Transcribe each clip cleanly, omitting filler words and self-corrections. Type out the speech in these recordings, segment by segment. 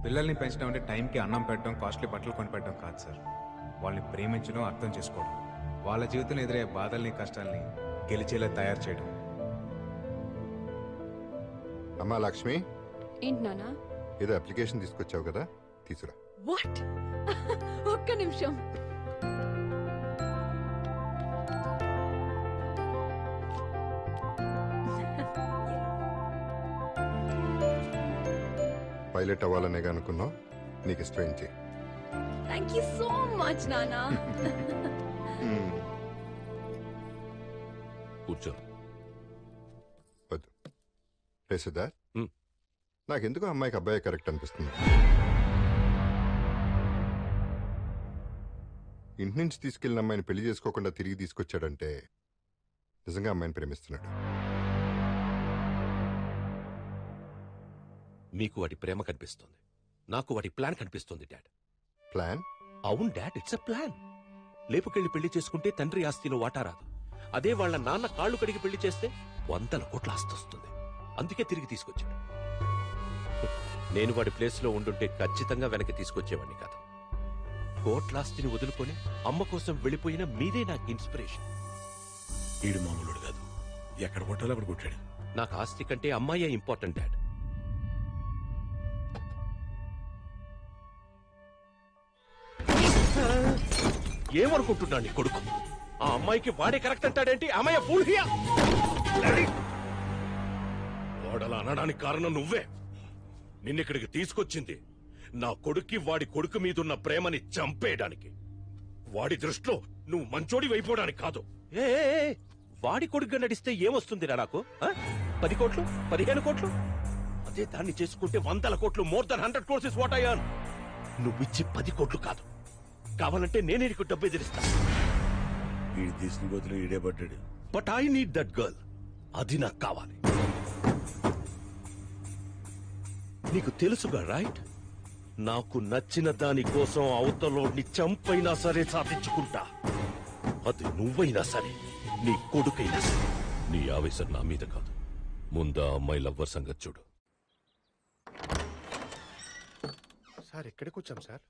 పిల్లల్ని పెంచడం అంటే టైంకి అన్నం పెట్టడం, కాస్ట్లీ బట్టలు కొనిపెట్టడం కాదు సార్. వాళ్ళని ప్రేమించడం, అర్థం చేసుకోవడం, వాళ్ళ జీవితంలో ఎదురయ్యే బాధల్ని, కష్టాల్ని గెలిచేలా తయారు చేయడం. అమ్మా లక్ష్మి, ఏంటి నానా? ఏదో అప్లికేషన్ తీసుకొచ్చావు కదా, తీసురా. వాట్? ఒక్క నిమిషం. పైలట్ అవ్వాలనే అనుకున్నావు, నీకు ఇష్టం చేయి. థ్యాంక్ యూ సో మచ్ నానా. కూర్చో. వద్దు రేసుదా, నాకెందుకు అమ్మాయికి అబ్బాయి కరెక్ట్ అనిపిస్తుంది. ఇంటి నుంచి తీసుకెళ్లిన అమ్మాయిని పెళ్లి చేసుకోకుండా తిరిగి తీసుకొచ్చాడంటే నిజంగా అమ్మాయిని ప్రేమిస్తున్నాడు. మీకు వాటి ప్రేమ కనిపిస్తుంది, నాకు వాటి ప్లాన్ కనిపిస్తుంది డాడ్. ప్లాన్? అవును డాడ్, ఇట్స్ ఎ ప్లాన్. లేపుకెళ్లి పెళ్లి చేసుకుంటే తండ్రి ఆస్తిలో వాటా రాదు. అదే వాళ్ళ నాన్న కాళ్ళు కడిగి పెళ్లి చేస్తే 100 కోట్ల ఆస్తి వస్తుంది. అందుకే తిరిగి తీసుకొచ్చాడు. నేను వాడి ప్లేస్ లో ఉండుంటే ఖచ్చితంగా వెనక్కి తీసుకొచ్చేవాడిని కాదు. కోట్లాస్తిని వదులుకొని అమ్మ కోసం వెళ్ళిపోయిన మీరే నాకు ఇన్స్పిరేషన్. ఈడు మామూలుడు కాదు, ఎక్కడ కొట్టాలో అక్కడ కొట్టాడు. నాకు ఆస్తి కంటే అమ్మాయే ఇంపార్టెంట్ డాడ్. ఏమనుకుంటున్నాడు నీ కొడుకు? ఆ అమ్మాయికి వాడే కరెక్ట్ అంటాడేంటి? అమ్మాయి ఫూల్ హియా. వాడలా అనడానికి కారణం నువ్వే. నిన్నిక్కడికి తీసుకొచ్చింది నా కొడుక్కి వాడి కొడుకు మీదున్న ప్రేమని చంపేయడానికి. వాడి దృష్టిలో నువ్వు మంచోడి వైపోవడానికి కాదు. వాడి కొడుకుగా నడిస్తే ఏమొస్తుందిరా నాకు? 10 కోట్లు, 15 కోట్లు? అదే దాన్ని చేసుకుంటే 100 కోట్లు, more than 100 crores is what I earn. నువ్విచ్చి 10 కోట్లు కాదు, కావాలంటే నేనే నీకు డబ్బు ఎదిరిస్తా. వీడి తీసుకుని బదులు ఈడే పడ్డాడు. But I need that girl. అది నాకు కావాలి. నీకు తెలుసుగా రైట్? నాకు నచ్చిన దాని కోసం అవతలోని చంపైనా సరే సాధించుకుంటా. అది నువ్వైనా సరే, నీ కొడుకైనా సరే. నీ ఆవేశం నా మీద కాదు, ముందా అమ్మాయి లవ్వర్ సంగతి చూడు. సార్ ఎక్కడికి వచ్చాం సార్?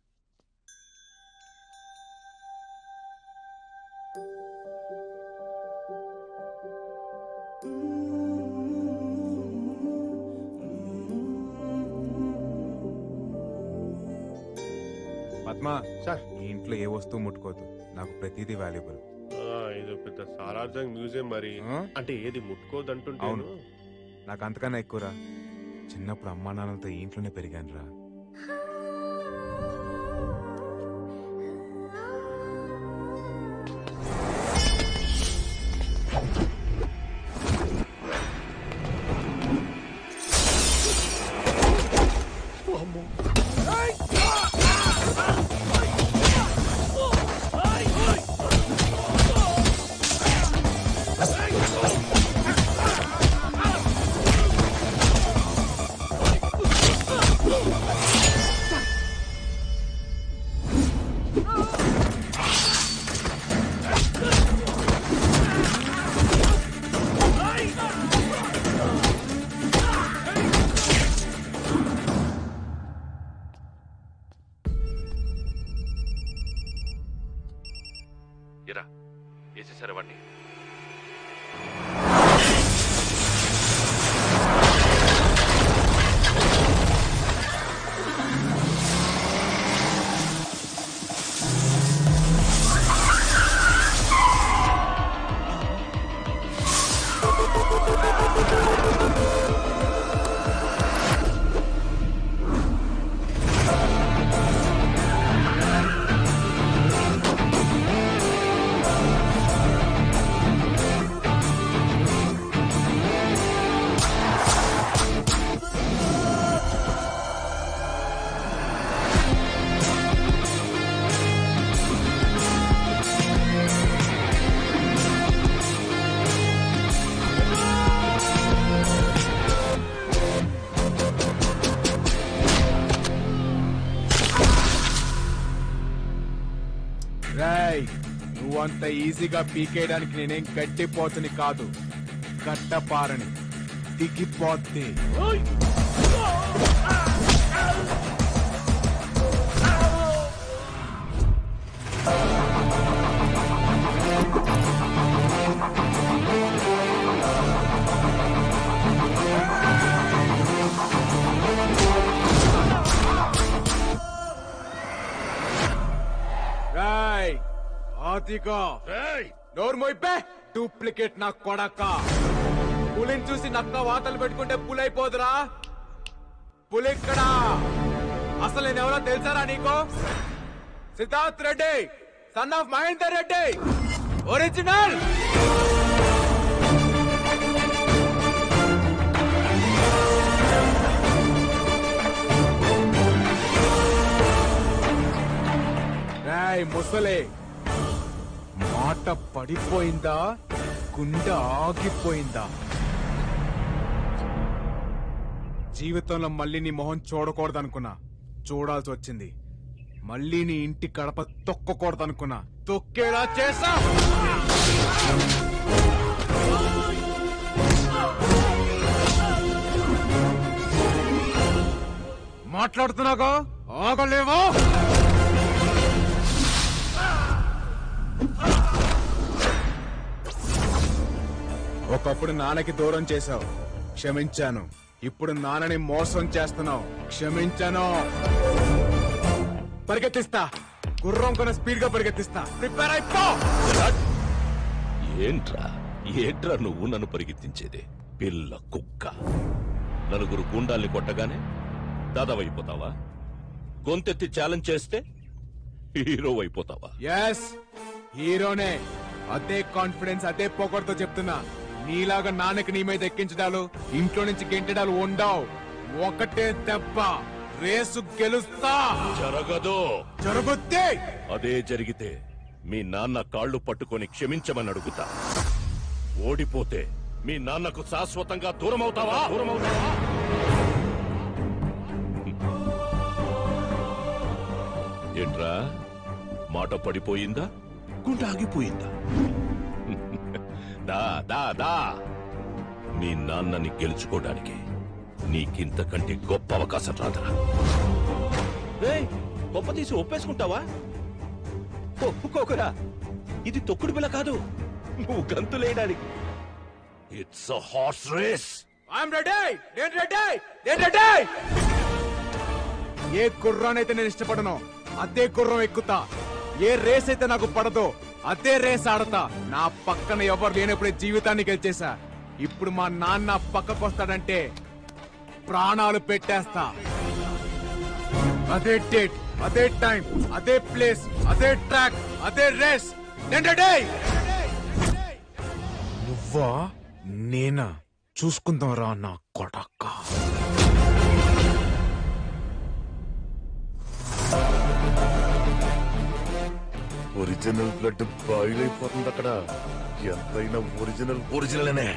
పద్మా సార్, ఈ ఇంట్లో ఏ వస్తువు ముట్టుకోవద్దు, నాకు ప్రతిదీ వాల్యుబుల్. ఇది పెద్ద సారార్థం మ్యూజియం మరి. అంటే ఏది ముట్టుకోదంటుంటాను. నాకు అంతకన్నా ఎక్కువరా. చిన్నప్పుడు అమ్మా నాన్నలతో ఈ ఇంట్లోనే పెరిగాను రా. ఎరా వేసేసారా వాడిని? నువ్వంత ఈజీగా పీకేయడానికి నేనేం గట్టిపోతుని కాదు, గట్టపారని. దిగిపోద్ది. దిగో. నోరు మోయిపే డూప్లికేట్ నా కొడక. పులిని చూసి నక్క వాతలు పెట్టుకుంటే పులైపోదురా. పులిక్కడా అసలు నేనెవరో తెలుసారా నీకు? Siddharth Reddy, son of Mahender Reddy, original. రాయ్ ముసలే, మాట పడిపోయిందా, గుండె ఆగిపోయిందా? జీవితంలో మళ్ళీ నీ మొహం చూడకూడదనుకున్నా, చూడాల్సి వచ్చింది. మళ్ళీ నీ ఇంటి గడప తొక్కకూడదనుకున్నా, తొక్కేలా చేసా. మాట్లాడుతున్నాగా ఆగలేవా? ఒకప్పుడు నాన్నకి దూరం చేశావు, క్షమించాను. ఇప్పుడు నాన్నని మోసం చేస్తున్నావు, క్షమించాను. పరిగెత్తిస్తా, గుర్రం కొన స్పీడ్ గా పరిగెత్తిస్తా. ప్రిపేర్ అయిపో. ఏంట్రా నువ్వు నన్ను పరిగెత్తించేది? పిల్ల కుక్క. నలుగురు గుండాల్ని కొట్టగానే దాదావైపోతావా? గొంతెత్తి ఛాలెంజ్ చేస్తే హీరో అయిపోతావా? ఎస్, హీరోనే. అదే కాన్ఫిడెన్స్, అదే పొగర్తో చెప్తున్నా. నీలాగా నాన్నకి నీ మీద ఎక్కించడాలు, ఇంట్లో నుంచి గెంటడాలు ఉండవు. ఒకటే దెబ్బ, రేసు గెలుస్తా. జరగదు. జరుగుద్ది. అదే జరిగితే మీ నాన్న కాళ్ళు పట్టుకొని క్షమించమని అడుగుతా. ఓడిపోతే మీ నాన్నకు శాశ్వతంగా దూరం అవుతావా? ఏంట్రా, మాట పడిపోయిందా, గుండె ఆగిపోయిందా? దా దా దా, మీ నాన్నని గెలుచుకోవడానికి నీకింతకంటే గొప్ప అవకాశం రాదరా. గొప్ప తీసి ఒప్పేసుకుంటావా? ఒప్పుకోకురా, ఇది తొక్కుడు బిల్ల కాదు, నువ్వు గంతులేయడానికి. It's a horse race. I'm ready. నేను రెడీ. నేను రెడీ. ఏ గుర్రానైతే నేను ఇష్టపడను అదే గుర్రం ఎక్కుతా. ఏ రేస్ అయితే నాకు పడదో అదే రేస్ ఆడతా. నా పక్కన ఎవరు లేనప్పుడే జీవితాన్ని గెలిచేశా. ఇప్పుడు మా నాన్న పక్కకు వస్తాడంటే ప్రాణాలు పెట్టేస్తా. అదే డేట్, అదే టైం, అదే ప్లేస్, అదే ట్రాక్, అదే రేస్. నేను రెడీ. నువ్వా నేనా చూసుకుందాం రా నా కొడక్క. ఒరిజినల్ బ్లడ్ బాయిల్ అయిపోతుంది అక్కడ. ఎంతైనా ఒరిజినల్ అనే.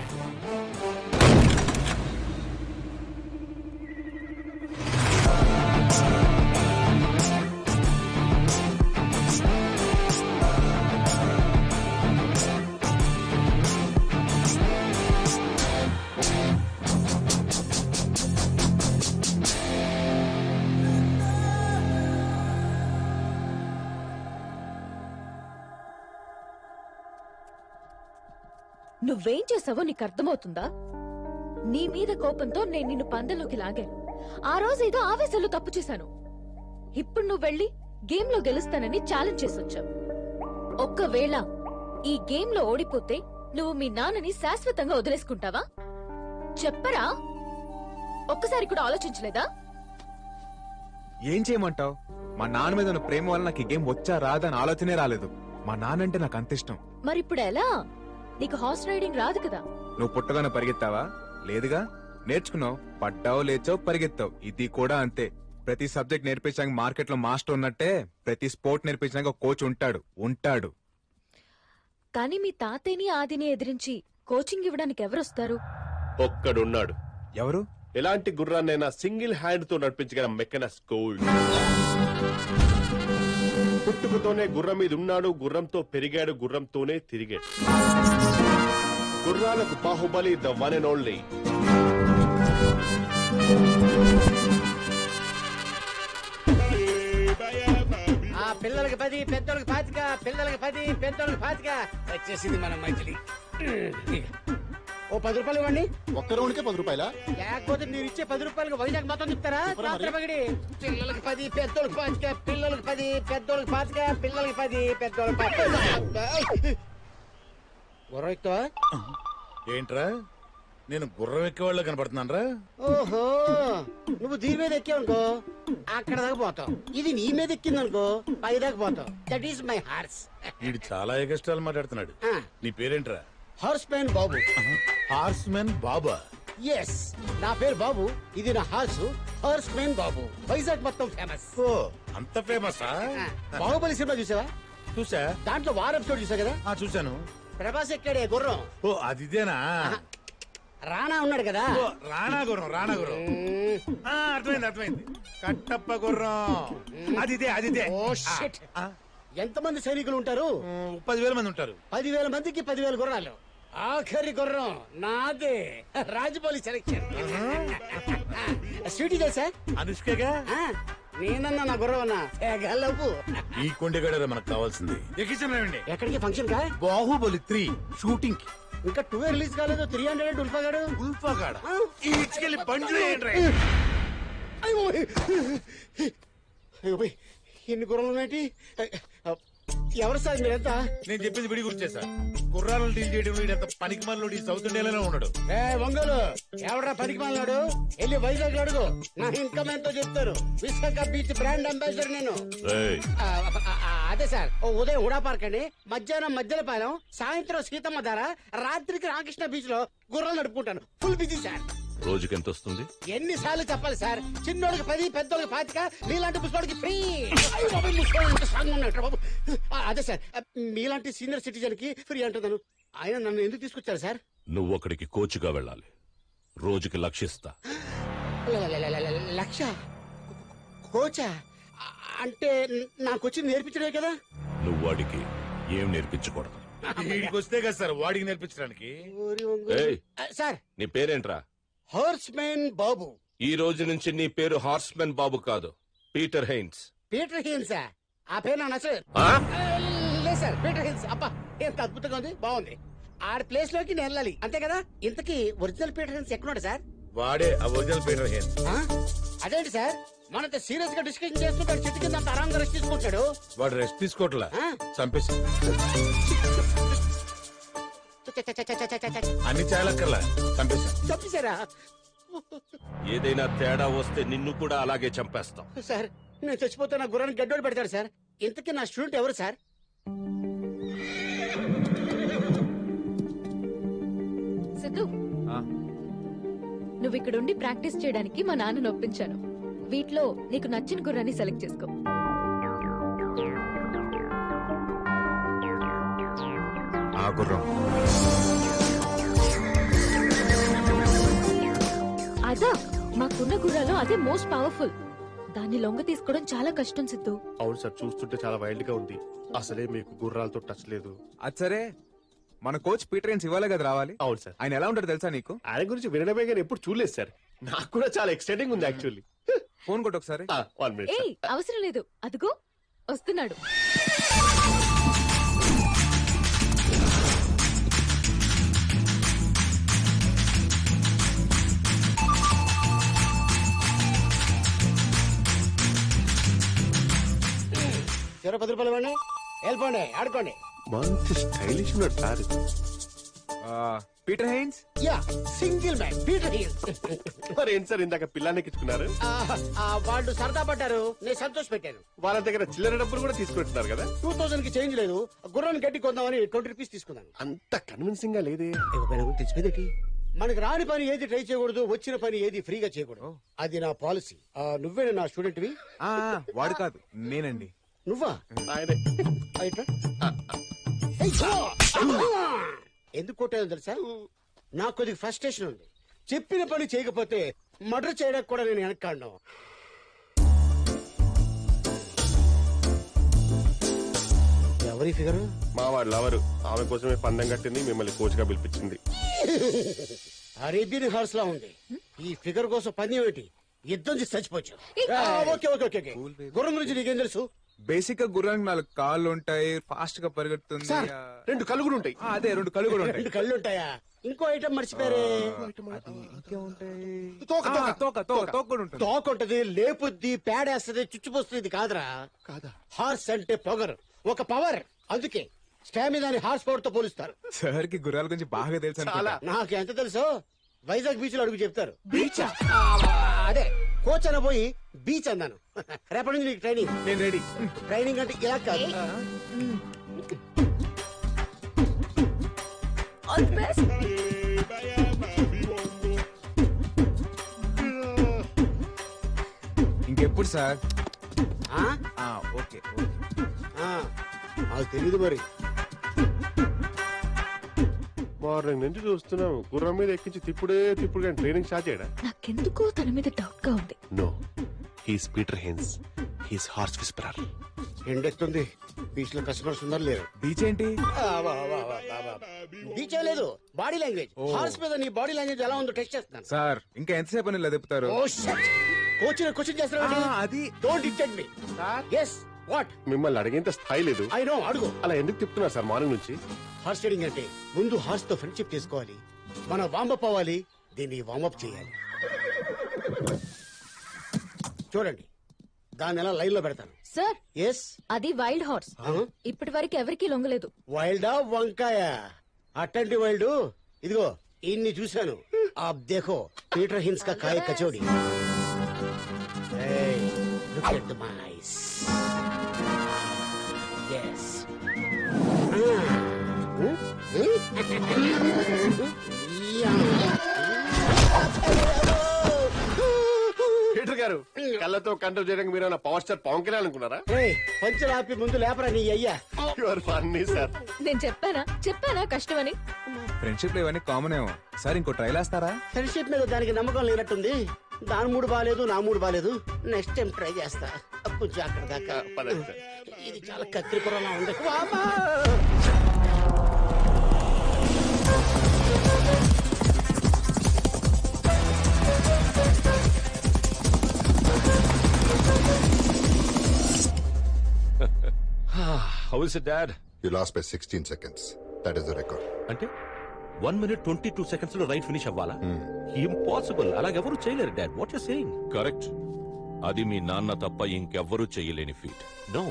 నువ్వేం చేసావో నీకు అర్థమవుతుందా? నీ మీద కోపంతో నేను నిన్ను పందెంలోకి లాగాను. ఆ రోజు ఏదో ఆవేశంలో తప్పు చేశాను. ఇప్పుడు నువ్వు వెళ్ళి గేమ్ లో గెలుస్తానని ఛాలెంజ్ చేసొచ్చావు. ఒక్కవేళ ఈ గేమ్ లో ఓడిపోతే నువ్వు మీ నాన్నని శాశ్వతంగా వదిలేసుకుంటావా? చెప్పరా? ఒక్కసారి కూడా ఆలోచించలేదా? ఏం చేయమంటావు? మా నాన్న మీద ఉన్న ప్రేమ వల్ల నాకు ఈ గేమ్ వచ్చా రాదా అని ఆలోచనే రాలేదు. మా నాన్న అంటే నాకు అంత ఇష్టం. మరిప్పుడు ఎలా? నీకు హార్స్ రైడింగ్ రాదు కదా? నువ్వు పుట్టగానే పరిగెత్తావా? లేదుగా. నేర్చుకున్నావు, పడ్డావు, లేచావు, పరిగెత్తావు. ఇది కూడా అంతే. ప్రతి సబ్జెక్ట్ నేర్పించడానికి మార్కెట్ లో మాస్టర్ ఉన్నట్టే ప్రతి స్పోర్ట్ నేర్పించడానికి ఒక కోచ్ ఉంటాడు. కానీ మీ తాతయ్యని ఆదిని ఎదిరించి కోచింగ్ ఇవ్వడానికి ఎవరొస్తారు? ఒక్కడున్నాడు. ఎవరు? ఎలాంటి గుర్రాన్నైనా సింగిల్ హ్యాండ్ తో నడిపించగల మెకనస్ గోల్డ్. పుట్టుకతోనే గుర్రం మీద ఉన్నాడు, గుర్రంతో పెరిగాడు, గుర్రంతోనే తిరిగాడు. గుర్రాలకు Baahubali, the one and only. పిల్లలకి 10, పెద్దోళ్ళకి 25, పిల్లలకి 10, పెద్దోళ్ళకి 25 వచ్చేసింది మన మైథిలి. ఓ 10 రూపాయలు ఇవ్వండి. ఒక్క రౌండ్కే 10 రూపాయలా? లేకపోతే మీరు ఇచ్చే 10 రూపాయలకి వైజాగ్ మొత్తం చెప్తారా? పగిడి పిల్లలకి 10, పెద్దోళ్ళకి 5, పిల్లలకి 10, పెద్దోళ్ళకి 5, పిల్లలకి 10, పెద్దోళ్ళకి 5. గుర్రం ఎక్కువ? ఏంట్రా నేను గుర్రం ఎక్కేవాళ్ళు కనపడుతున్నాను రా? ఓహో, నువ్వు దీని మీద ఎక్కావనుకో అక్కడ దాకా పోతావు. ఇది నీ మీద ఎక్కిందనుకో పై దాకా పోతావు. That is my horse. వీడు చాలా ఎగస్ట్రాలు మాట్లాడుతున్నాడు. నీ పేరేంట్రా? హార్స్ మ్యాన్ బాబు. హార్స్ మెన్ బాబా? ఎస్, నా పేరు బాబు, ఇది నా హార్స్. హార్స్ మ్యాన్ బాబు వైజాగ్ మొత్తం ఫేమస్. ఓ అంత ఫేమసా? బాహుబలి సినిమా చూసావా? చూసా. దాంట్లో వార్ ఎపిసోడ్ చూసా కదా? చూశాను. ప్రభాస్ ఎక్కాడే గుర్రం. ఓ అదిదేనా? రాణా ఉన్నాడు కదా? ఓ రాణా గుర్రం, రాణా గుర్రం. అర్థమైంది అర్థమైంది. కట్టప్ప గుర్రం. అదిదే అదిదే. Oh shit. ఎంతమంది సైనికులు ఉంటారు? 10,000 మంది ఉంటారు. 10,000 మందికి 10,000 గుర్రాలు. ఆఖరి గుర్రం నాదే. రాజమౌళి సెలెక్షన్. స్వీటీ తెలుసా? అనుష్కగా? నేనన్నా నా గుర్రం అన్నా గల్లవు. ఈ కొండగడ మనకు కావాల్సింది. ఎక్కించండి. ఎక్కడికి ఫంక్షన్ కా? బాహుబలి 3 షూటింగ్ కి. ఇంకా 2 రిలీజ్ కాలేదు. 300 ఉల్ఫాగాడు. ఉల్ఫాగాడ ఈడ్చుకెళ్ళి బండ్లు వేయండి. అయ్యో పోయ్, ఇన్ని గుర్రాలు ఉన్నాయి. ఎవరు సార్ మీరంతా? నేను చెప్పింది విడి గుర్తు చేశా. గుర్రాలను డీల్ చేయడం వీడంత పనికి మనలోడు ఈ సౌత్ ఇండియాలోనే ఉన్నాడు. ఒంగోలు ఎవడరా పనికి మాలినాడు? వెళ్ళి వైజాగ్ అడుగు. నా ఇన్కమ్ ఎంతో చెప్తారు. విశాఖ బీచ్ బ్రాండ్ అంబాసిడర్ నేను. అదే సార్, ఉదయం హుడా పార్క్ అండి, మధ్యాహ్నం మధ్యలపాలెం, సాయంత్రం సీతమ్మ ధార, రాత్రికి రామకృష్ణ బీచ్ లో గుర్రాలు నడుపుకుంటాను. Full busy sir. రోజుకి ఎంత వస్తుంది? ఎన్నిసార్లు చెప్పాలి సార్? చిన్నోడికి 10, పెద్దోడికి 25, మీలాంటి ముసలోడికి ఫ్రీ. సాంగ్ ఉన్నట్టు బాబు. అదే సార్, మీలాంటి సీనియర్ సిటిజన్ కి ఫ్రీ అంటున్నాను. ఆయన నన్ను ఎందుకు తీసుకొచ్చారు సార్? నువ్వు అక్కడికి కోచ్గా వెళ్ళాలి. రోజుకి లక్షిస్తా. లక్ష? కోచా? అంటే నాకు వచ్చి నేర్పించడే కదా? నువ్వు వాడికి ఏం నేర్పించకూడదు. వీడికి వస్తే కదా సార్ వాడికి నేర్పించడానికి. ఏయ్, సార్ నీ పేరేంట్రా? హార్స్ మ్యాన్ బాబు. ఈ రోజు నుంచి నీ పేరు హార్స్మెన్ బాబు కాదు, పీటర్ హెయిన్స్. Peter Heins? ఆ పేరు నా నచ్చలేదు. లేదు సార్, పీటర్ హెయిన్స్. అబ్బా ఎంత అద్భుతంగా ఉంది, బాగుంది. ఆడ ప్లేస్ లోకి నేను వెళ్ళాలి అంతే కదా? ఇంతకీ ఒరిజినల్ పీటర్ హెయిన్స్ ఎక్కడున్నాడు సార్? వాడే ఆ ఒరిజినల్ పీటర్ హెయిన్స్. అదేంటి సార్, మనంత సీరియస్ గా డిస్కషన్ చేస్తుంటాడు, చెట్టు కింద అంత ఆరాంగా రెస్ట్ తీసుకుంటాడు. వాడు రెస్ట్ తీసుకోవట్లా, చంపేసి అన్ని చాలక్కర్లా చంపేసి చంపేశారా? ఏదైనా తేడా వస్తే నిన్ను కూడా అలాగే చంపేస్తాం. సార్ నేను చచ్చిపోతే నా గుర్రాన్ని గడ్డోడు పెడతాడు సార్. ఇంతకీ నా స్టూడెంట్ ఎవరు సార్? సిద్ధు, నువ్వు ఇక్కడుండి ప్రాక్టీస్ చేయడానికి మా నాన్నను ఒప్పించాను. వీటిలో నీకు నచ్చిన గుర్రాన్ని సెలెక్ట్ చేసుకో. ఆ గుర్రం. అదా మాకున్న గుర్రాలో అదే మోస్ట్ పవర్ఫుల్. దాన్ని లొంగ తీసుకోవడం చాలా కష్టం సిద్ధు. అవును సార్, చూస్తుంటే చాలా వైల్డ్ గా ఉంది. అసలే మీకు గుర్రాలతో టచ్ లేదు. అది సరే, మన కోచ్ పీటర్ హెయిన్స్ ఇవ్వాలే కదా రావాలి. అవును సార్. ఆయన ఎలా ఉంటాడు తెలుసా నీకు? ఆయన గురించి వినడమే కానీ ఎప్పుడు చూడలేదు సార్. నాకు కూడా చాలా ఎక్సైటింగ్ ఉంది యాక్చువల్లీ. ఫోన్ కొట్టు ఒకసారి. 1 minute. ఏయ్ అవసరం లేదు, అదిగో వస్తున్నాడు. చెరో 10 రూపాయలు ఇవ్వండి, వెళ్ళిపోండి ఆడుకోండి. మంచి స్టైలిష్ ఉన్నాడు sir. Peter Haynes. Yeah, single man Peter Haynes. మరి ఏంటి సార్ ఇందాక పిల్లాన్ని ఎక్కించుకున్నారు? వాళ్ళు సరదా పడ్డారు, నేను సంతోష పెట్టాను. వాళ్ళ దగ్గర చిల్లర డబ్బులు కూడా తీసుకుంటున్నారు కదా? 2000 కి చేంజ్ లేదు, గుర్రాన్ని గడ్డి కొందామని 20 రూపీస్ తీసుకున్నాను. అంత కన్విన్సింగ్ గా లేదే. తెలిసిపోయింది. మనకి రాని పని ఏది ట్రై చేయకూడదు, వచ్చిన పని ఏది ఫ్రీగా చేయకూడదు. అది నా పాలసీ. నువ్వే నా స్టూడెంట్ వి? వాడు కాదు, నేనండి. నువ్వా? ఆయనే. ఎందుకు కొట్టాను తెలుసా? నాకు కొద్దిగా ఫ్రస్ట్రేషన్ ఉంది. చెప్పిన పని చేయకపోతే మర్డర్ చేయడానికి కూడా నేను వెనక్కాను. ఎవరి ఫిగర్? మా వాడు లవరు. ఆమె కోసమే పందెం కట్టింది, మిమ్మల్ని కోచ్ గా పిలిపించింది. అరేబియన్ హార్స్ లా ఉంది. ఈ ఫిగర్ కోసం పని ఏమిటి? యుద్ధం చేసి చచ్చిపోవచ్చు. Okay okay okay. గుర్రం గురించి నీకేం తెలుసు? బేసిక్ గా గుర్రానికి 4 కాళ్ళు ఉంటాయి, ఫాస్ట్ గా పరిగెడుతుంది. సార్, 2 కళ్ళు కూడా ఉంటాయి. అదే 2 కళ్ళు కూడా ఉంటాయి. 2 కళ్ళు ఉంటాయా? ఇంకో ఐటమ్ మర్చిపోయారే. తోక, తోక. తోక కూడా ఉంటుంది. తోక ఉంటది, లేపుద్ది, పేడేస్తది, చుచ్చిపోస్తుంది. కాదురా, కాదా? హార్స్ అంటే పొగరు, ఒక పవర్. అందుకే స్టామినాని హార్స్ పవర్ తో పోలుస్తారు. సార్ కి గుర్రాల గురించి బాగా తెలుసు అనుకుంటా. నాకు ఎంత తెలుసో వైజాగ్ బీచ్ లో అడుగు చెప్తారు. బీచ్ అదే కోచ్ అన్న పోయి బీచ్ అన్నాను. రేపటి నుంచి నీకు ట్రైనింగ్. నేను రెడీ. ట్రైనింగ్ అంటే ఇలా కాదు. All the best. ఇంకెప్పుడు సార్? ఆ? ఓకే. నాకు తెలియదు మరి. మార్నింగ్ నుంచి చూస్తున్నావు గుర్రం మీద ఎక్కించి తిప్పుడు కానీ ట్రైనింగ్ స్టార్ట్ చేయడా? నాకెందుకో తన మీద డౌట్ గా ఉంది. No, he's Peter Hens, he's horse whisperer. ఎండెక్తుంది. బీచ్ లో కస్టమర్స్ ఉన్నారు లేరు. బీచ్ ఏంటి? బీచ్ లేదు, బాడీ లాంగ్వేజ్. హార్స్ మీద నీ బాడీ లాంగ్వేజ్ ఎలా ఉందో టెస్ట్ చేస్తున్నాను. సార్ ఇంకా ఎంతసేపు అని ఇలా చెప్తారు? కోచ్ క్వశ్చన్ చేస్తున్నాడు. అది don't detect me. yes what? మిమ్మల్ని అడిగేంత స్థాయి లేదు. I know, అడుగు. అలా ఎందుకు తిప్పుతున్నారు సార్ మార్నింగ్ నుంచి? హార్స్ రైడింగ్ అంటే ముందు హార్స్ తో ఫ్రెండ్షిప్ చేసుకోవాలి, మనం వార్మప్ అవ్వాలి, దీన్ని వార్మప్ చేయాలి. చూడండి, దాన్ని ఎలా లైన్ లో పెడతాను. సార్, ఎస్, అది వైల్డ్ హార్స్. ఇప్పటి వరకు ఎవరికీ లొంగలేదు. వైల్డా వంకాయ? అట్టంటి వైల్డ్ ఇదిగో ఇన్ని చూశాను. ఆప్ దేఖో పీటర్ హిన్స్ కా కాయ kachori. Hey, look at the mice. Yes. Peter గారు, కళ్ళతో కంట్రోల్ చేయడానికి మీరు పవర్ స్టార్ పవన్ కళ్యాణ్ అనుకున్నారా? పంచలు ఆపి ముందు లేపరా నీ అయ్యా. You are funny sir. నేను చెప్పానా కష్టమని. ఫ్రెండ్షిప్ లో ఇవన్నీ కామన్ ఏమో. సార్ ఇంకో ట్రైల్ వేస్తారా? ఫ్రెండ్షిప్ మీద దానికి నమ్మకం లేనట్టుంది. దాని మూడు బాగాలేదు, నా మూడు బాగాలేదు. నెక్స్ట్ టైం ట్రై చేస్తా. కొంచెం అక్కడ దాకా పదండి సార్. ఇది చాలా కత్తిరిపురంలా ఉంది. వామ్మా! How is it dad? You lost by 16 seconds. That is the record. అంటే 1 minute 22 seconds లో రైడ్ ఫినిష్ అవ్వాలా? ఇంపాసిబుల్. అలాగెవరు చేయలేరు dad. What you saying? Correct. అది మీ నాన్న తప్ప ఇంకెవ్వరూ చేయలేని feat. No,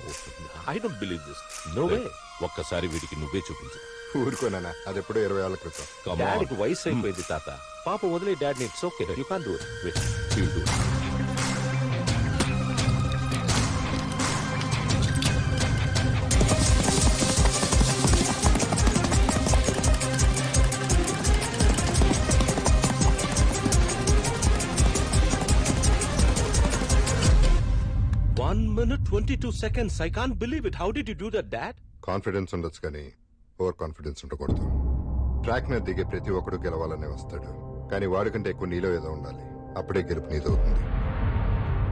I don't believe this. No way. ఒక్కసారి వీడికి నువ్వే చూపించు. ఊరుకోనా, అది ఎప్పుడో 20 ఏళ్ల క్రితం. డాడీకి వయసు అయిపోయింది తాత. పాప వదిలే dad. It's okay. You can't do it. Wait, you do. One minute 22 seconds. I can't believe it. How did you do that, Dad? Confidence ఉండొచ్చు కానీ ఓవర్ కాన్ఫిడెన్స్ ఉండకూడదు. ట్రాక్ మీద దిగే ప్రతి ఒక్కడు గెలవాలనే వస్తాడు, కానీ వాడికంటే ఎక్కువ నీలో ఏదో ఉండాలి. అప్పుడే గెలుపు నీదవుతుంది.